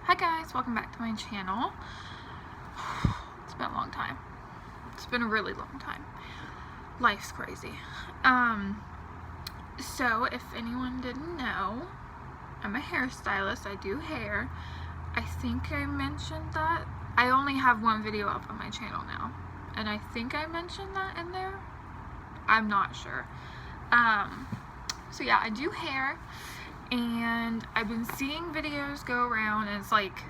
Hi guys, welcome back to my channel. It's been a long time. It's been a really long time. Life's crazy. So if anyone didn't know, I'm a hairstylist. I do hair. I think I mentioned that. I only have one video up on my channel now, and I think I mentioned that in there. I'm not sure. So yeah, I do hair. And I've been seeing videos go around, and it's like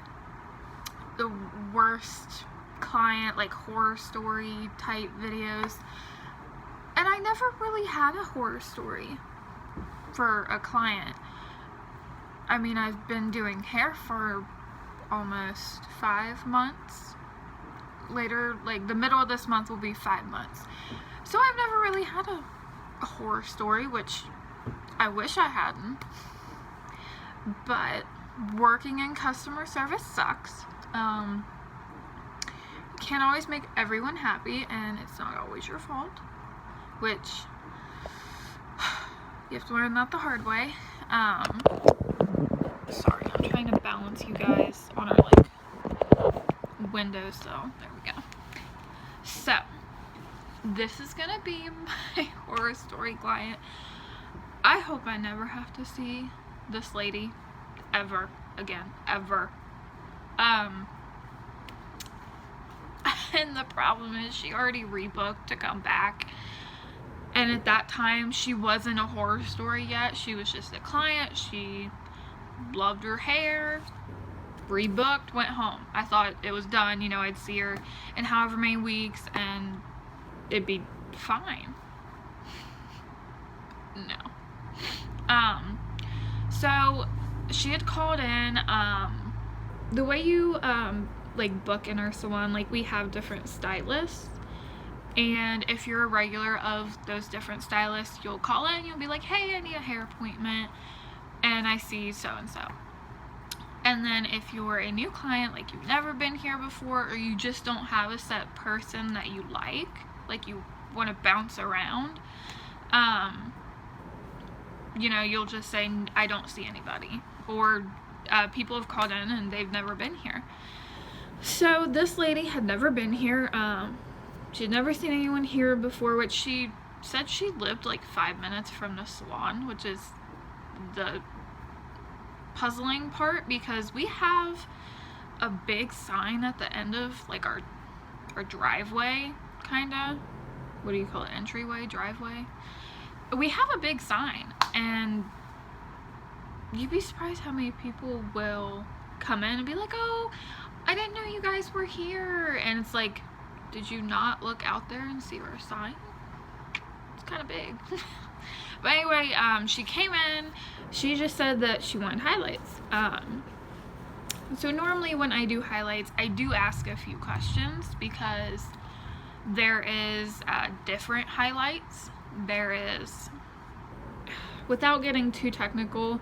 the worst client, like horror story type videos. And I never really had a horror story for a client. I mean, I've been doing hair for almost 5 months. Later, like the middle of this month will be 5 months. So I've never really had a horror story, which I wish I hadn't. But working in customer service sucks. You can't always make everyone happy, and it's not always your fault, which you have to learn that the hard way. Sorry, I'm trying to balance you guys on our window, so there we go. So this is gonna be my horror story client. I hope I never have to see this lady ever again, ever. And the problem is she already rebooked to come back, and at that time she wasn't a horror story yet. She was just a client. She loved her hair, rebooked, went home. I thought it was done, you know, I'd see her in however many weeks and it'd be fine. No. So she had called in. The way you like book in our salon, like we have different stylists, and if you're a regular of those different stylists, you'll call in, you'll be like, hey, I need a hair appointment and I see so and so. And then if you're a new client, like you've never been here before, or you just don't have a set person that you like you want to bounce around, you know, you'll just say, I don't see anybody. Or people have called in and they've never been here. So this lady had never been here. She had never seen anyone here before, which she said she lived like 5 minutes from the salon, which is the puzzling part, because we have a big sign at the end of like our driveway, kinda. What do you call it? Entryway? Driveway? We have a big sign, and you'd be surprised how many people will come in and be like, oh, I didn't know you guys were here. And it's like, did you not look out there and see our sign? It's kind of big. But anyway, she came in. She just said that she wanted highlights. So normally when I do highlights, I do ask a few questions, because there is different highlights. There is, without getting too technical,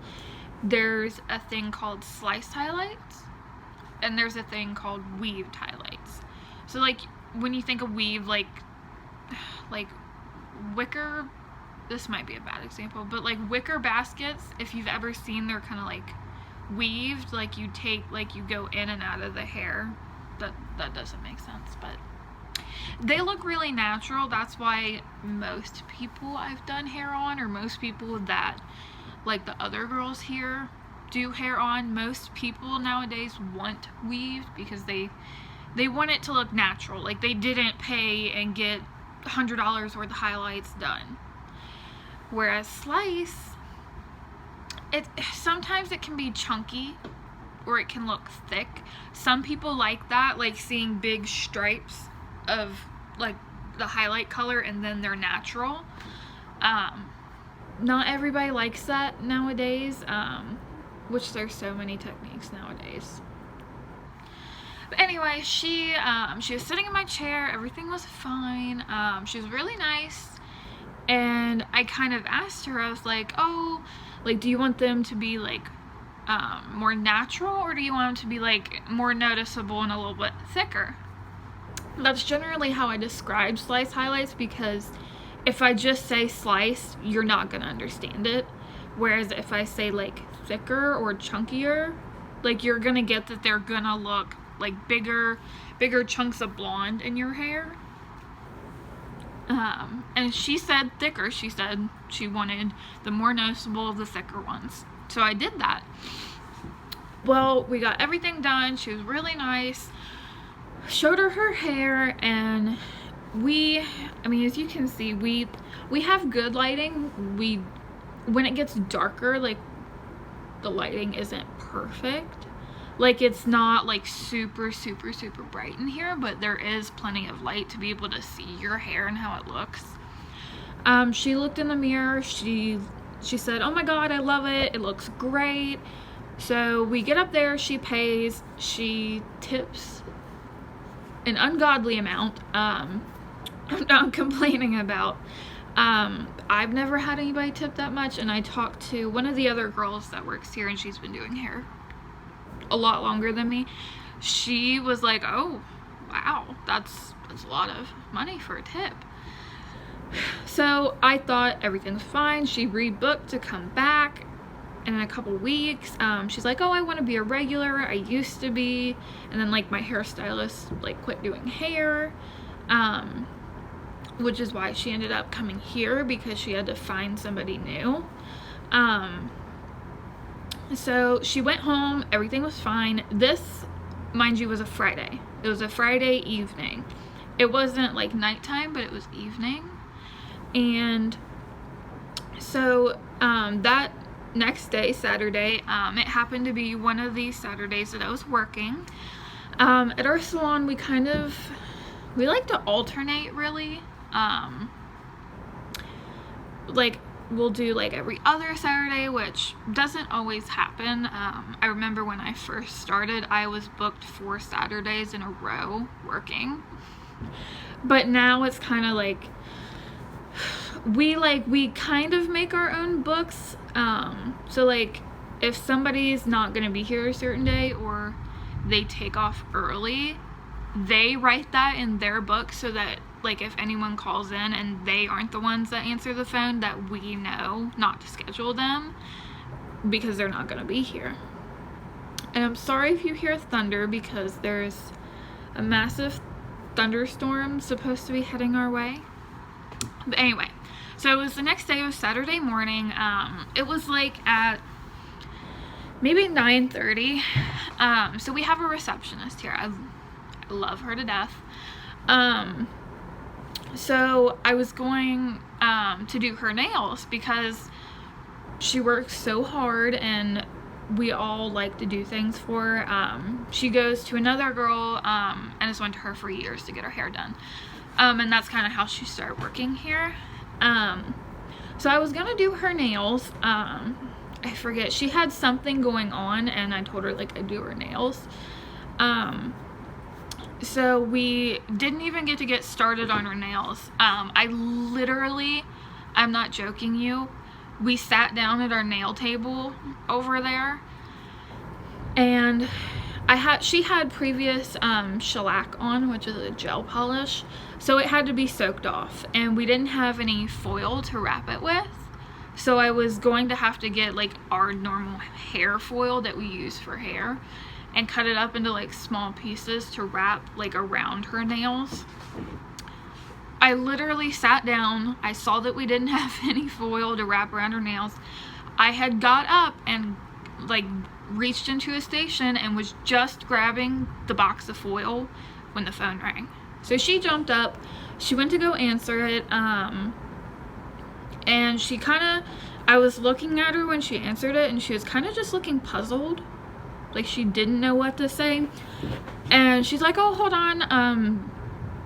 there's a thing called sliced highlights, and there's a thing called weaved highlights. So like when you think of weave, like wicker, this might be a bad example, but like wicker baskets, if you've ever seen, they're kind of like weaved, like you go in and out of the hair. That doesn't make sense, but they look really natural. That's why most people I've done hair on, or most people that like the other girls here do hair on, most people nowadays want weaved, because they want it to look natural. Like they didn't pay and get $100 worth of highlights done. Whereas slice, sometimes it can be chunky, or it can look thick. Some people like that, like seeing big stripes of like the highlight color and then they're natural. Not everybody likes that nowadays, which there's so many techniques nowadays. But anyway, she was sitting in my chair. Everything was fine. She was really nice, and I kind of asked her, I was like, oh, like, do you want them to be like more natural, or do you want them to be like more noticeable and a little bit thicker? That's generally how I describe slice highlights, because if I just say sliced, you're not gonna understand it. Whereas if I say like thicker or chunkier, Like, you're gonna get that they're gonna look like bigger chunks of blonde in your hair. And she said thicker. She said she wanted the more noticeable, the thicker ones. So I did that. Well, we got everything done. She was really nice. Showed her her hair, and I mean, as you can see, we have good lighting. When it gets darker, like, the lighting isn't perfect. Like, it's not like super bright in here, but there is plenty of light to be able to see your hair and how it looks. She looked in the mirror. She said, "Oh my god, I love it. It looks great." So we get up there, she pays, she tips an ungodly amount. I'm not complaining about. I've never had anybody tip that much, and I talked to one of the other girls that works here, and she's been doing hair a lot longer than me. She was like, "Oh, wow, that's a lot of money for a tip." So I thought everything was fine. She rebooked to come back in a couple weeks. She's like, "Oh, I want to be a regular. I used to be." And then, like, my hairstylist, like, quit doing hair, which is why she ended up coming here, because she had to find somebody new. So she went home, everything was fine. This, mind you, was a Friday. It was a Friday evening. It wasn't like nighttime, but it was evening. And so that next day, Saturday, it happened to be one of these Saturdays that I was working. At our salon, we like to alternate, really. Like, we'll do like every other Saturday, which doesn't always happen. I remember when I first started, I was booked 4 Saturdays in a row working. But now it's kind of like, we kind of make our own books. So like, if somebody's not gonna be here a certain day, or they take off early, they write that in their book, so that, like, if anyone calls in and they aren't the ones that answer the phone, that we know not to schedule them, because they're not gonna be here. And I'm sorry if you hear thunder, because there's a massive thunderstorm supposed to be heading our way. But anyway, so it was the next day. It was Saturday morning. It was like at maybe 9:30. So we have a receptionist here. I love her to death. So I was going to do her nails, because she works so hard, and we all like to do things for her. She goes to another girl, and has went to her for years to get her hair done. And that's kind of how she started working here. So I was gonna do her nails. I forget, she had something going on, and I told her, like, I'd do her nails. So we didn't even get started on her nails. I'm not joking you, we sat down at our nail table over there, and she had previous shellac on, which is a gel polish, so it had to be soaked off, and we didn't have any foil to wrap it with. So I was going to have to get, like, our normal hair foil that we use for hair, and cut it up into, like, small pieces to wrap, like, around her nails. I literally sat down. I saw that we didn't have any foil to wrap around her nails. I had got up and, like, reached into a station and was just grabbing the box of foil when the phone rang. So she jumped up. She went to go answer it. And she I was looking at her when she answered it, and she was kind of just looking puzzled. Like, she didn't know what to say. And she's like, "Oh, hold on.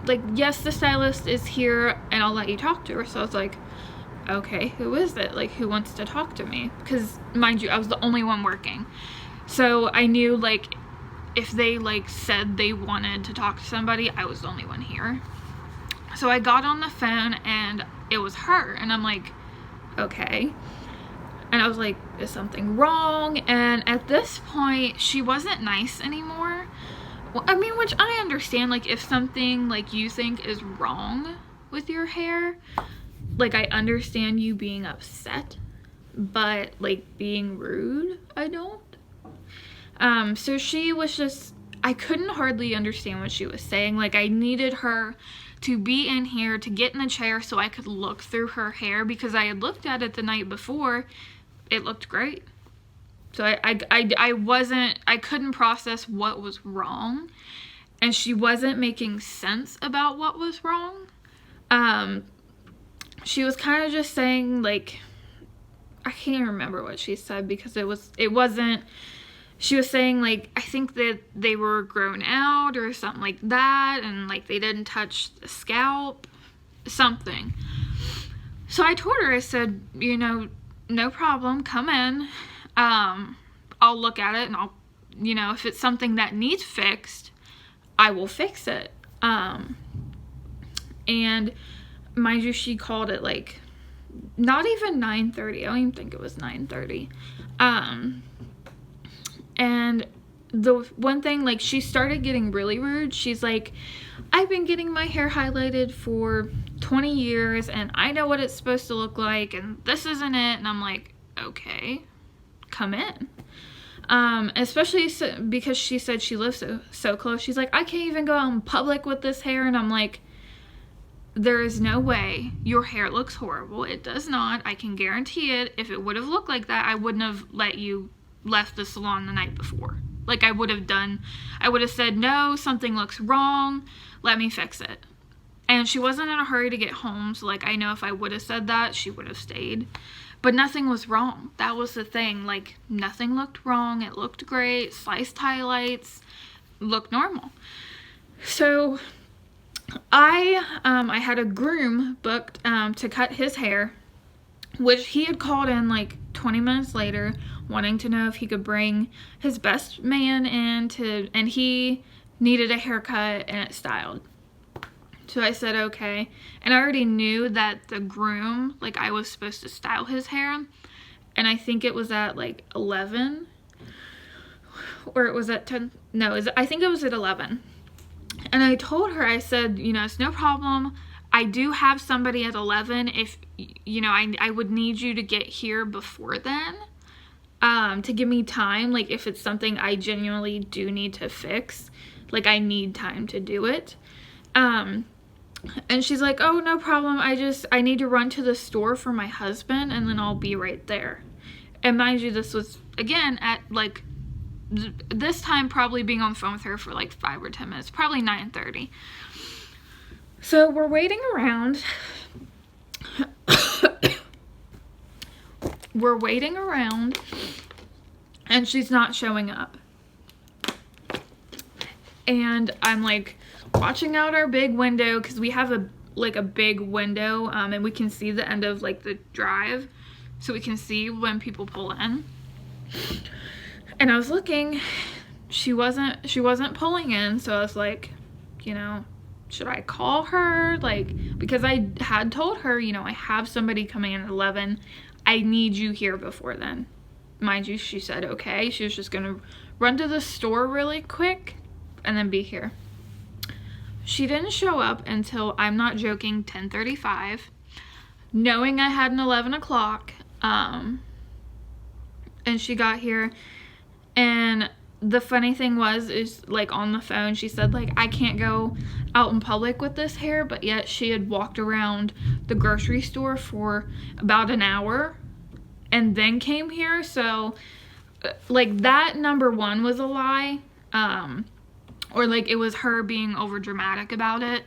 Like, yes, the stylist is here, and I'll let you talk to her." So I was like, "Okay, who is it? Like, who wants to talk to me?" Because, mind you, I was the only one working. So I knew, like, if they, like, said they wanted to talk to somebody, I was the only one here. So I got on the phone, and it was her, and I'm like, okay. And I was like, is something wrong? And at this point, she wasn't nice anymore. Well, I mean, which I understand, like, if something, like, you think is wrong with your hair, like, I understand you being upset, but, like, being rude, I don't. So she was just, I couldn't hardly understand what she was saying. Like, I needed her to be in here, to get in the chair so I could look through her hair, because I had looked at it the night before. It looked great. So I couldn't process what was wrong, and she wasn't making sense about what was wrong. She was kind of just saying, like, I can't remember what she said, because it wasn't, she was saying, like, I think that they were grown out or something like that, and, like, they didn't touch the scalp, something. So I told her, I said, you know, no problem, come in. I'll look at it, and I'll, you know, if it's something that needs fixed, I will fix it. And mind you, she called it, like, not even 9:30. I don't even think it was 9:30. And the one thing, like, she started getting really rude. She's like, I've been getting my hair highlighted for 20 years, and I know what it's supposed to look like, and this isn't it. And I'm like, okay, come in. Especially because she said she lives so close. She's like, I can't even go out in public with this hair. And I'm like, there is no way. Your hair looks horrible. It does not. I can guarantee it. If it would have looked like that, I wouldn't have left the salon the night before. Like, I would have said, no, something looks wrong. Let me fix it. And she wasn't in a hurry to get home. So, like, I know if I would have said that, she would have stayed. But nothing was wrong. That was the thing. Like, nothing looked wrong. It looked great. Sliced highlights. Looked normal. So I had a groom booked to cut his hair, which he had called in like 20 minutes later, wanting to know if he could bring his best man in and he needed a haircut and it styled. So I said, okay. And I already knew that the groom, like, I was supposed to style his hair, and I think it was at like 11, or it was at 10. No, I think it was at 11. And I told her, I said, you know, it's no problem. I do have somebody at 11. If, you know, I would need you to get here before then, to give me time. Like, if it's something I genuinely do need to fix, like, I need time to do it. And she's like, oh, no problem. I need to run to the store for my husband, and then I'll be right there. And mind you, this was, again, at, like, this time probably being on the phone with her for, like, 5 or 10 minutes. Probably 9:30. So we're waiting around. We're waiting around, and she's not showing up. And I'm, like, watching out our big window, because we have a big window, and we can see the end of, like, the drive, so we can see when people pull in. And I was looking, she wasn't pulling in, so I was like, you know, should I call her? Like, because I had told her, you know, I have somebody coming in at 11. I need you here before then. Mind you, she said okay. She was just gonna run to the store really quick and then be here. She didn't show up until, I'm not joking, 10:35, knowing I had an 11 o'clock, and she got here. And the funny thing is, like, on the phone, she said, like, I can't go out in public with this hair, but yet she had walked around the grocery store for about an hour and then came here. So, like, that, number one, was a lie. Or, like, it was her being over dramatic about it.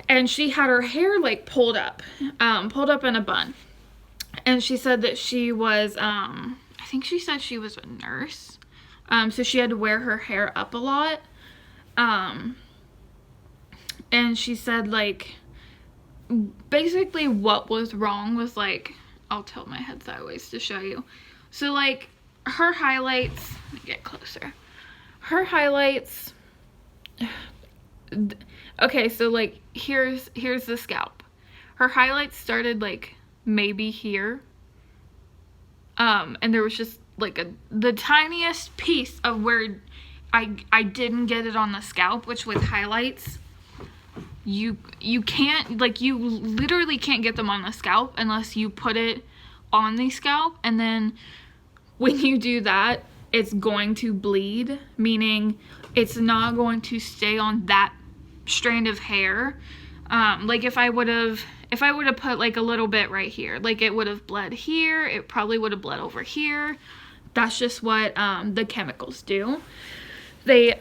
And she had her hair, like, pulled up in a bun. And she said that she was, I think she said she was a nurse. So she had to wear her hair up a lot. And she said, like, basically what was wrong was, like, I'll tilt my head sideways to show you. So, like, her highlights, let me get closer. Her highlights, okay, so, like, here's the scalp. Her highlights started, like, maybe here. And there was just, like, the tiniest piece of where I didn't get it on the scalp, which with highlights, you can't, like, you literally can't get them on the scalp unless you put it on the scalp, and then when you do that, it's going to bleed, meaning it's not going to stay on that strand of hair. Like if I would have put like a little bit right here, like it would have bled here, it probably would have bled over here. That's just what the chemicals do. They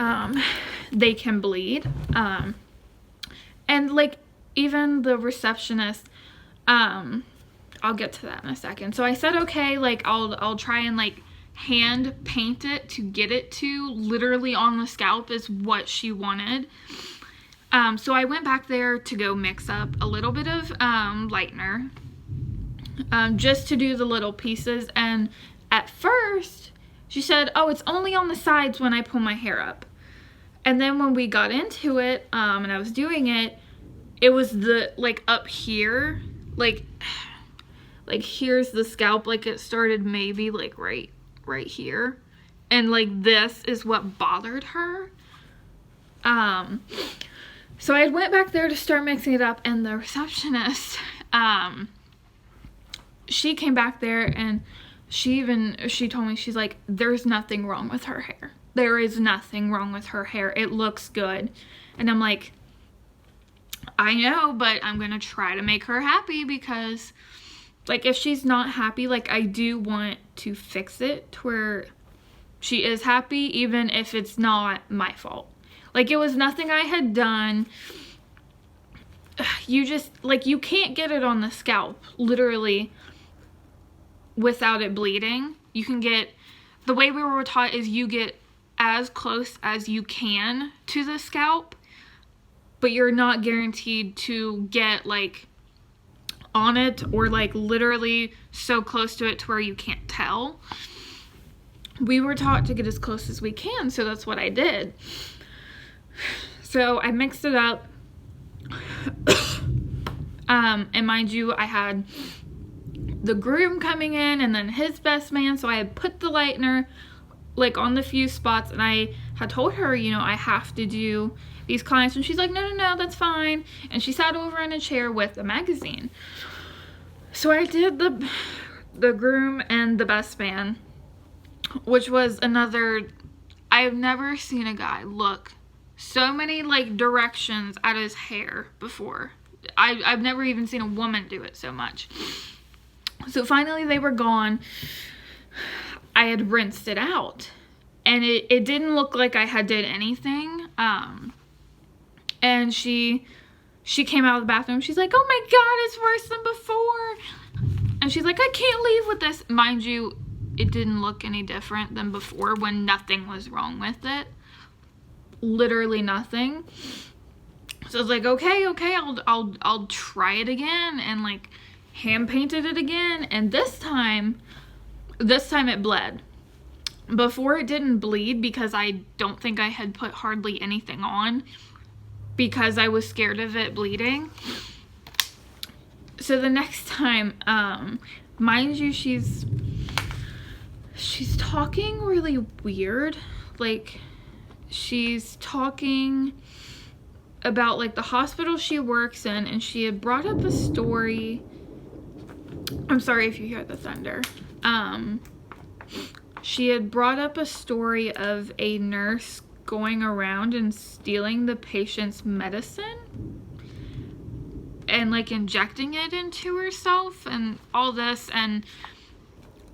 can bleed. And like even the receptionist, I'll get to that in a second. So I said, okay, like I'll try and like hand paint it to get it to literally on the scalp is what she wanted. So I went back there to go mix up a little bit of lightener, just to do the little pieces. And at first she said, oh, it's only on the sides when I pull my hair up. And then when we got into it, and I was doing it, it was the like up here, like here's the scalp, like it started maybe like right here, and like this is what bothered her. So I went back there to start mixing it up, and the receptionist, she came back there and she told me, she's like, there's nothing wrong with her hair. There is nothing wrong with her hair. It looks good. And I'm like, I know, but I'm gonna try to make her happy, because like if she's not happy, like I do want to fix it to where she is happy, even if it's not my fault. Like it was nothing I had done. You just like, you can't get it on the scalp literally without it bleeding. You can get, the way we were taught is you get as close as you can to the scalp, but you're not guaranteed to get like on it or like literally so close to it to where you can't tell. We were taught to get as close as we can, so that's what I did. So I mixed it up. And mind you, I had the groom coming in and then his best man, so I had put the lightener like on the few spots, and I had told her, you know, I have to do these clients, and she's like, no, that's fine. And she sat over in a chair with a magazine. So I did the groom and the best man, which was another, I've never seen a guy look so many like directions at his hair before. I've never even seen a woman do it so much. So finally they were gone. I had rinsed it out, and it didn't look like I had did anything. And she came out of the bathroom. She's like, oh my God, it's worse than before. And she's like, I can't leave with this. Mind you, it didn't look any different than before when nothing was wrong with it. Literally nothing. So I was like, okay, I'll try it again, and like hand painted it again. And this time it bled. Before, it didn't bleed because I don't think I had put hardly anything on, because I was scared of it bleeding. So the next time, mind you, she's talking really weird. Like she's talking about like the hospital she works in, and she had brought up a story. I'm sorry if you hear the thunder. She had brought up a story of a nurse going around and stealing the patient's medicine and like injecting it into herself and all this. And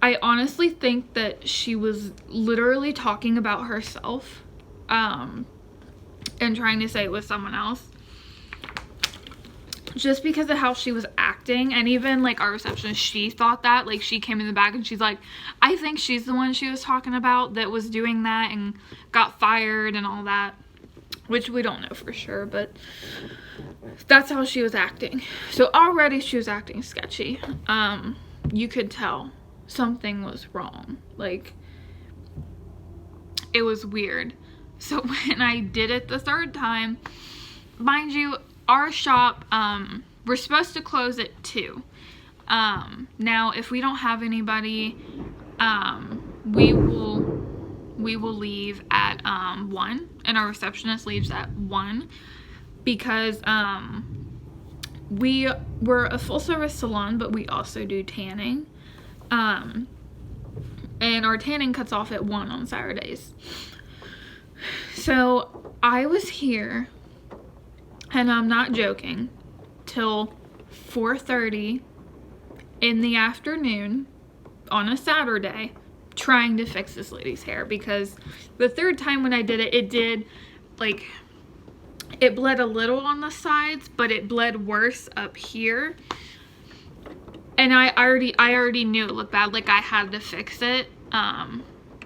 I honestly think that she was literally talking about herself, and trying to say it was someone else, just because of how she was acting. And even like our receptionist, she thought that, like she came in the back and she's like, I think she's the one she was talking about that was doing that and got fired and all that, which we don't know for sure, but that's how she was acting. So already she was acting sketchy. You could tell something was wrong. Like it was weird. So when I did it the third time, mind you, our shop, we're supposed to close at 2. Now if we don't have anybody, we will leave at 1, and our receptionist leaves at 1, because we're a full service salon, but we also do tanning. and our tanning cuts off at 1 on Saturdays. So I was here, and I'm not joking, till 4:30 in the afternoon on a Saturday trying to fix this lady's hair, because the third time when I did it, it did, like, it bled a little on the sides, but it bled worse up here. And I already knew it looked bad. Like, I had to fix it,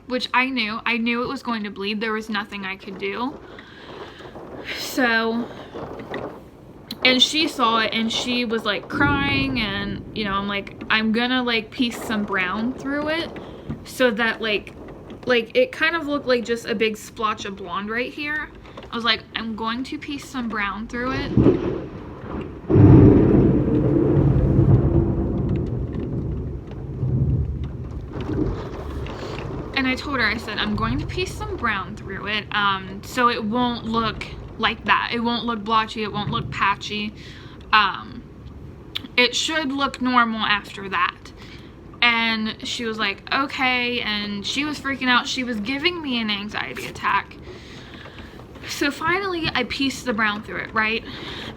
which I knew it was going to bleed. There was nothing I could do. So, and she saw it, and she was like crying, and you know, I'm like, I'm gonna like piece some brown through it so that like it kind of looked like just a big splotch of blonde right here. I was like, I'm going to piece some brown through it. And I told her, I said, I'm going to piece some brown through it, so it won't look like that. It won't look blotchy, it won't look patchy. It should look normal after that. And she was like, okay, and she was freaking out. She was giving me an anxiety attack. So finally, I pieced the brown through it, right?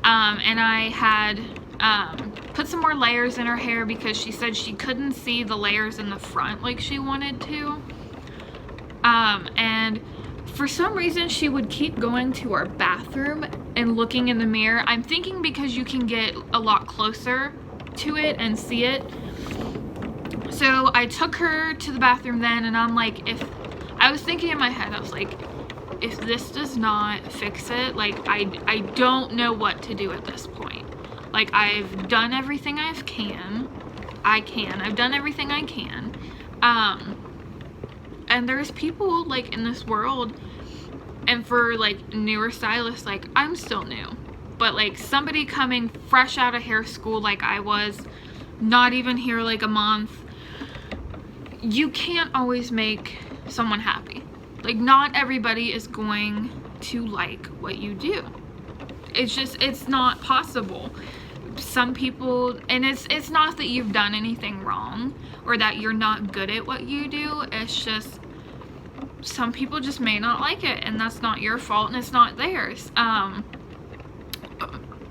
And I had put some more layers in her hair because she said she couldn't see the layers in the front like she wanted to. And for some reason, she would keep going to our bathroom and looking in the mirror. I'm thinking because you can get a lot closer to it and see it. So I took her to the bathroom then, and I'm like, I was thinking in my head, I was like, if this does not fix it, like, I don't know what to do at this point. Like, I've done everything I've done everything I can. And there's people, like, in this world, and for, like, newer stylists, like, I'm still new. But, like, somebody coming fresh out of hair school like I was, not even here, like, a month, you can't always make someone happy. Like, not everybody is going to like what you do. It's not possible. Some people, and it's not that you've done anything wrong or that you're not good at what you do. It's just some people just may not like it, and that's not your fault, and it's not theirs.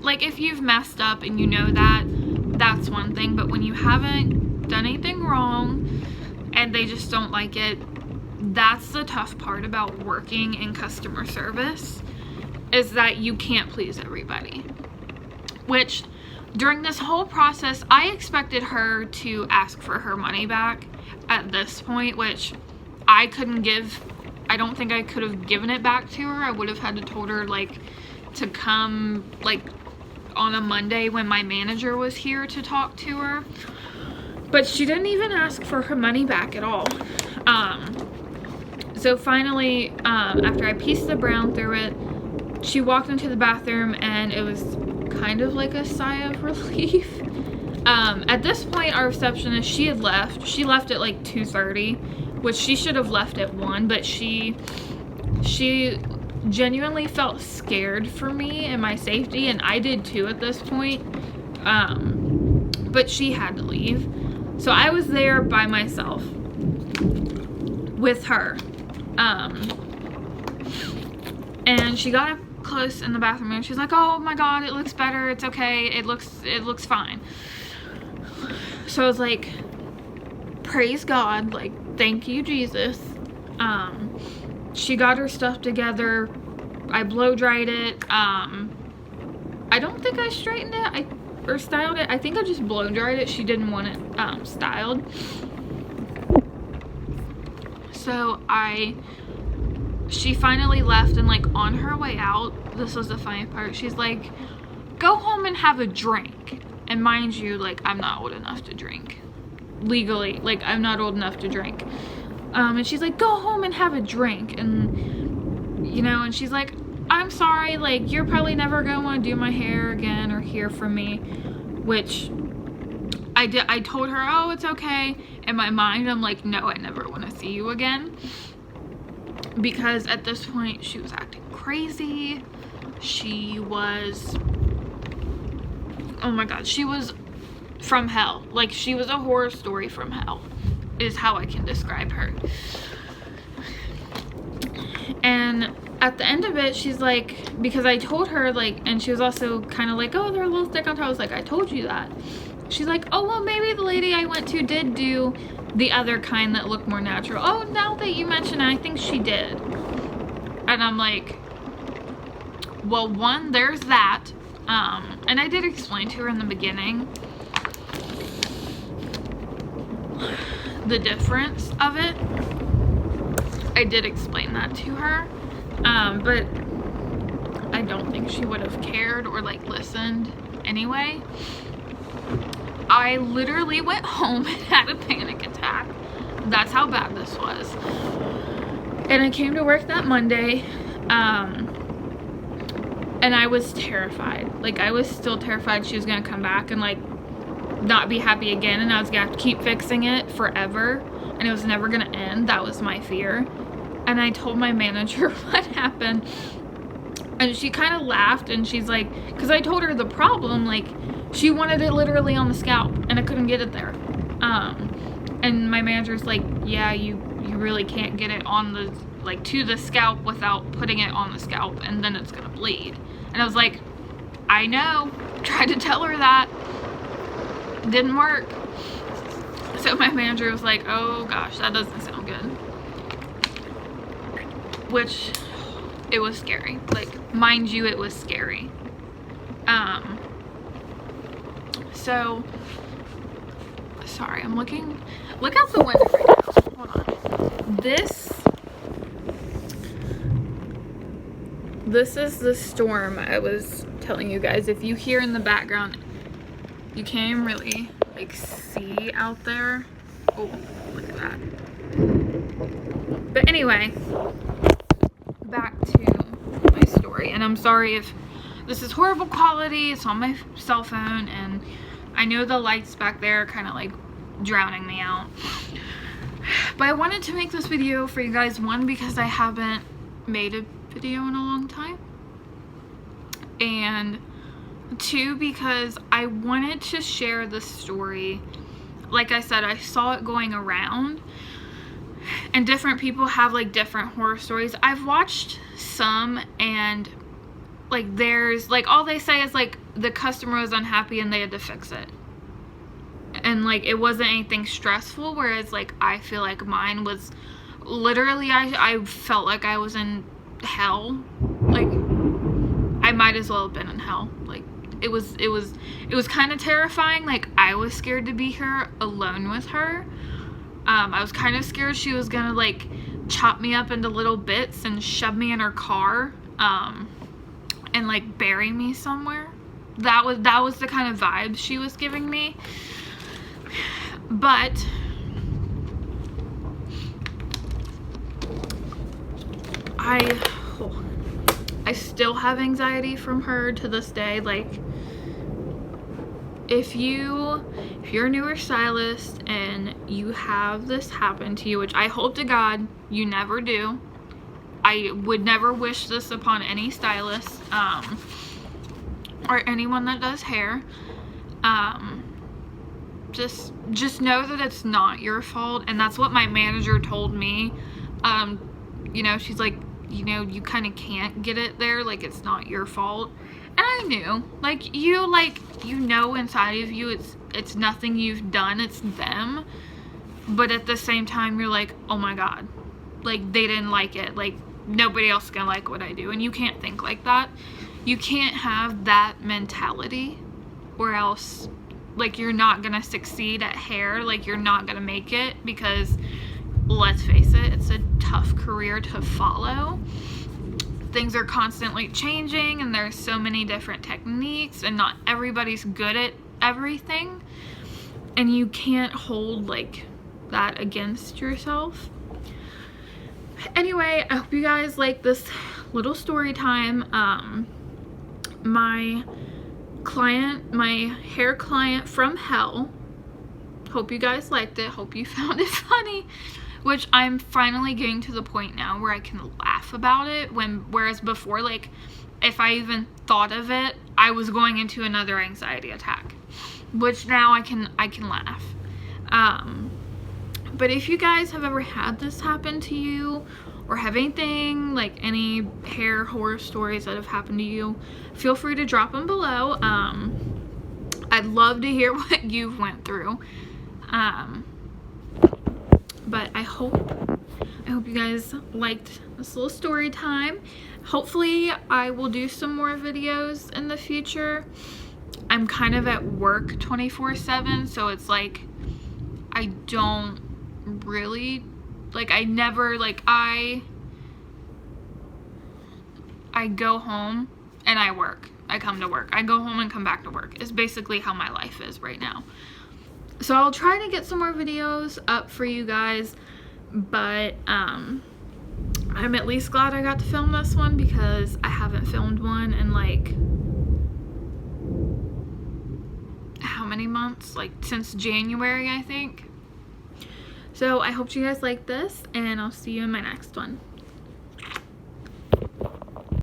Like, if you've messed up and you know that, that's one thing, but when you haven't done anything wrong and they just don't like it, that's the tough part about working in customer service, is that you can't please everybody. Which, during this whole process, I expected her to ask for her money back at this point, which I couldn't give. I don't think I could have given it back to her. I would have had to told her, like, to come, like, on a Monday when my manager was here to talk to her. But she didn't even ask for her money back at all. So finally, after I pieced the brown through it, she walked into the bathroom, and it was kind of like a sigh of relief. At this point, our receptionist, she had left. She left at like 2:30, which she should have left at 1, but she genuinely felt scared for me and my safety, and I did too at this point. But she had to leave. So I was there by myself with her. And she got up close in the bathroom, and she's like, oh my god, it looks better, it's okay, it looks fine. So I was like, praise God, like, thank you, Jesus. She got her stuff together. I blow dried it. I don't think I straightened it or styled it. I think I just blow dried it. She didn't want it styled. So she finally left, and like on her way out, this was the funny part, she's like, go home and have a drink. And mind you, like, I'm not old enough to drink. Legally, like, I'm not old enough to drink. And she's like, go home and have a drink. And, you know, and she's like, I'm sorry, like, you're probably never gonna want to do my hair again or hear from me. Which I did. I told her, oh, it's okay. In my mind, I'm like, no, I never want to see you again. Because at this point, she was acting crazy. She was, oh my god, she was from hell. Like, she was a horror story from hell. is how I can describe her. And at the end of it, she's like, because I told her, like, and she was also kind of like, oh, they're a little thick on top. I was like, I told you that. She's like, oh, well, maybe the lady I went to did do the other kind that looked more natural. Oh, now that you mention it, I think she did. And I'm like, well, one, there's that. And I did explain to her in the beginning the difference of it. I did explain that to her. But I don't think she would have cared or like listened anyway. I literally went home and had a panic attack. That's how bad this was. And I came to work that Monday, and I was terrified. Like, I was still terrified she was gonna come back and like not be happy again, and I was gonna have to keep fixing it forever, and it was never gonna end. That was my fear. And I told my manager what happened, and she kind of laughed, and she's like, because I told her the problem, like, she wanted it literally on the scalp, and I couldn't get it there. And my manager's like, yeah, you really can't get it on the, like, to the scalp without putting it on the scalp, and then it's gonna bleed. And I was like, I know, tried to tell her that, didn't work. So my manager was like, oh gosh, that doesn't sound good. Which, it was scary. Like, mind you, it was scary. So, sorry, I'm looking, look out the window right now. Hold on. This is the storm I was telling you guys. If you hear in the background, you can't even really, like, see out there. Oh, look at that. But anyway, back to my story. And I'm sorry if this is horrible quality. It's on my cell phone, and I know the lights back there are kind of like drowning me out. But I wanted to make this video for you guys, one, because I haven't made a video in a long time, and two, because I wanted to share this story. Like I said, I saw it going around, and different people have like different horror stories. I've watched some, and like there's like, all they say is like the customer was unhappy and they had to fix it, and like it wasn't anything stressful, whereas like I feel like mine was literally, I felt like I was in hell. Like, I might as well have been in hell. Like, it was kind of terrifying. Like, I was scared to be here alone with her. I was kind of scared she was gonna like chop me up into little bits and shove me in her car, and like bury me somewhere. That was the kind of vibe she was giving me. But I still have anxiety from her to this day. Like, if you're a newer stylist and you have this happen to you, which I hope to God you never do. I would never wish this upon any stylist, or anyone that does hair. Just know that it's not your fault, and that's what my manager told me. You know, she's like, you know, you kind of can't get it there, like, it's not your fault. And I knew, like, you know inside of you it's nothing you've done, it's them. But at the same time, you're like, oh my God, like, they didn't like it, like, nobody else is gonna like what I do. And you can't think like that. You can't have that mentality, or else, like, you're not gonna succeed at hair. Like, you're not gonna make it, because let's face it, it's a tough career to follow. Things are constantly changing, and there's so many different techniques, and not everybody's good at everything, and you can't hold like that against yourself. Anyway, I hope you guys like this little story time. My hair client from hell, hope you guys liked it, hope you found it funny. Which I'm finally getting to the point now where I can laugh about it, whereas before, like, if I even thought of it, I was going into another anxiety attack. Which now I can laugh. But if you guys have ever had this happen to you, or have anything, like any hair horror stories that have happened to you, feel free to drop them below. I'd love to hear what you've went through. But I hope you guys liked this little story time. Hopefully I will do some more videos in the future. I'm kind of at work 24/7, so it's like I don't really, like, I never, like, I go home and I work. I come to work. I go home and come back to work. It's basically how my life is right now. So I'll try to get some more videos up for you guys, but I'm at least glad I got to film this one, because I haven't filmed one in like how many months? Like since January, I think. So I hope you guys like this, and I'll see you in my next one.